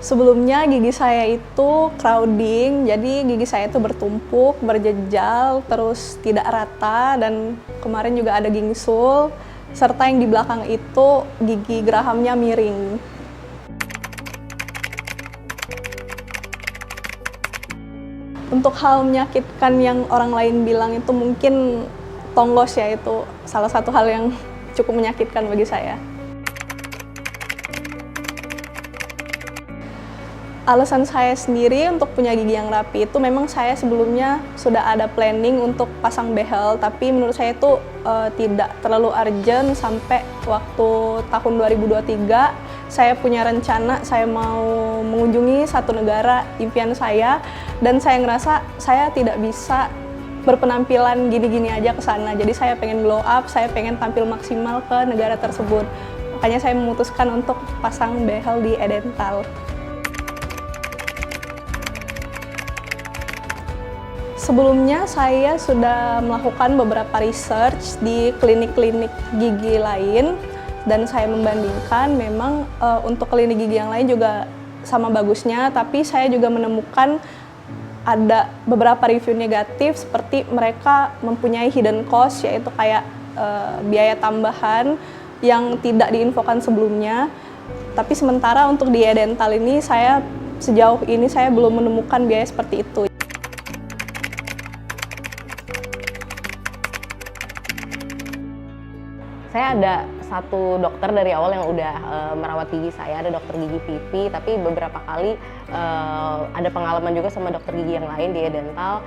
Sebelumnya gigi saya itu crowding, jadi gigi saya itu bertumpuk, berjejal, terus tidak rata, dan kemarin juga ada gingsul, serta yang di belakang itu gigi gerahamnya miring. Untuk hal menyakitkan yang orang lain bilang itu mungkin tonggos ya, itu salah satu hal yang cukup menyakitkan bagi saya. Alasan saya sendiri untuk punya gigi yang rapi itu memang saya sebelumnya sudah ada planning untuk pasang behel, tapi menurut saya itu tidak terlalu urgent. Sampai waktu tahun 2023 saya punya rencana, saya mau mengunjungi satu negara impian saya, dan saya ngerasa saya tidak bisa berpenampilan gini-gini aja ke sana. Jadi saya pengen glow up, saya pengen tampil maksimal ke negara tersebut. Makanya saya memutuskan untuk pasang behel di Edental. Sebelumnya saya sudah melakukan beberapa research di klinik-klinik gigi lain, dan saya membandingkan memang untuk klinik gigi yang lain juga sama bagusnya, tapi saya juga menemukan ada beberapa review negatif seperti mereka mempunyai hidden cost, yaitu kayak biaya tambahan yang tidak diinfokan sebelumnya. Tapi sementara untuk di Edental ini sejauh ini saya belum menemukan biaya seperti itu. Saya ada satu dokter dari awal yang udah merawat gigi saya, ada dokter gigi pipi, tapi beberapa kali ada pengalaman juga sama dokter gigi yang lain di Edental.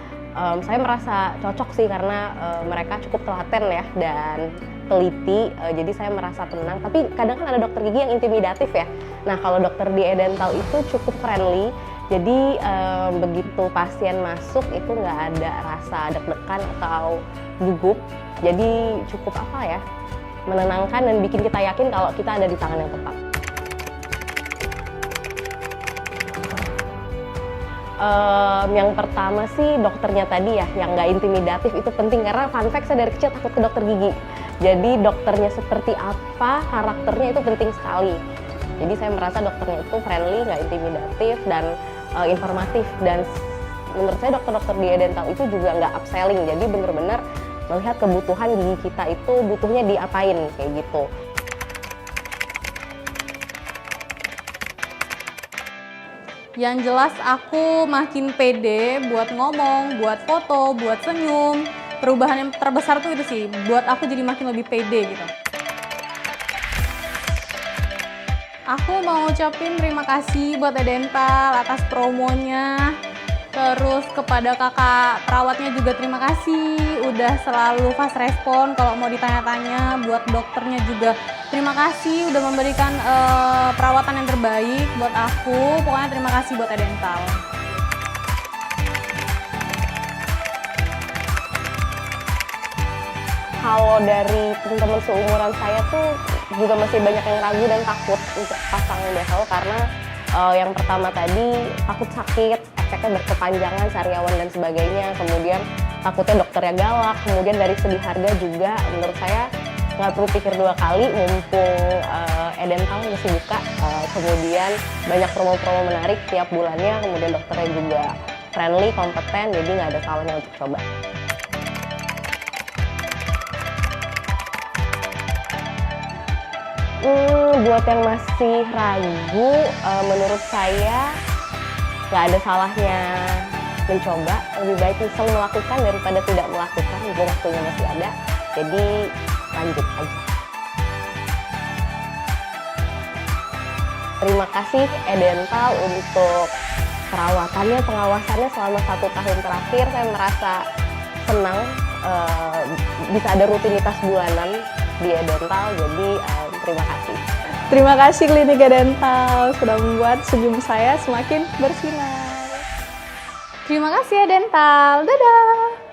Saya merasa cocok sih karena mereka cukup telaten ya dan teliti, jadi saya merasa tenang. Tapi kadang kan ada dokter gigi yang intimidatif ya. Nah, kalau dokter di Edental itu cukup friendly, jadi begitu pasien masuk itu nggak ada rasa deg-degan atau gugup, jadi cukup menenangkan dan bikin kita yakin kalau kita ada di tangan yang tepat. Yang pertama sih dokternya tadi ya, yang nggak intimidatif itu penting, karena fun fact saya dari kecil takut ke dokter gigi. Jadi dokternya seperti apa, karakternya itu penting sekali. Jadi saya merasa dokternya itu friendly, nggak intimidatif, dan informatif. Dan menurut saya dokter-dokter di Edental itu juga nggak upselling, jadi bener-bener melihat kebutuhan gigi kita itu butuhnya diapain, kayak gitu. Yang jelas aku makin pede buat ngomong, buat foto, buat senyum. Perubahan yang terbesar tuh itu sih, buat aku jadi makin lebih pede gitu. Aku mau ngucapin terima kasih buat Edental atas promonya. Terus kepada kakak perawatnya juga terima kasih, udah selalu fast respon kalau mau ditanya-tanya. Buat dokternya juga terima kasih, udah memberikan perawatan yang terbaik buat aku. Pokoknya terima kasih buat Edental. Kalau dari teman-teman seumuran saya tuh juga masih banyak yang ragu dan takut untuk pasang behel, karena yang pertama tadi takut sakit, efeknya berkepanjangan, sariawan dan sebagainya. Kemudian takutnya dokternya galak. Kemudian dari segi harga juga menurut saya nggak perlu pikir dua kali, mumpung Edental masih buka. Kemudian banyak promo-promo menarik tiap bulannya. Kemudian dokternya juga friendly, kompeten, jadi nggak ada salahnya untuk coba. Buat yang masih ragu, menurut saya nggak ada salahnya mencoba. Lebih baik misal melakukan daripada tidak melakukan, mumpung waktunya masih ada. Jadi lanjut aja. Terima kasih Edental untuk perawatannya, pengawasannya selama 1 tahun terakhir. Saya merasa senang bisa ada rutinitas bulanan di Edental, jadi terima kasih. Terima kasih Klinik Edental sudah membuat senyum saya semakin bersinar. Terima kasih Edental, dadah!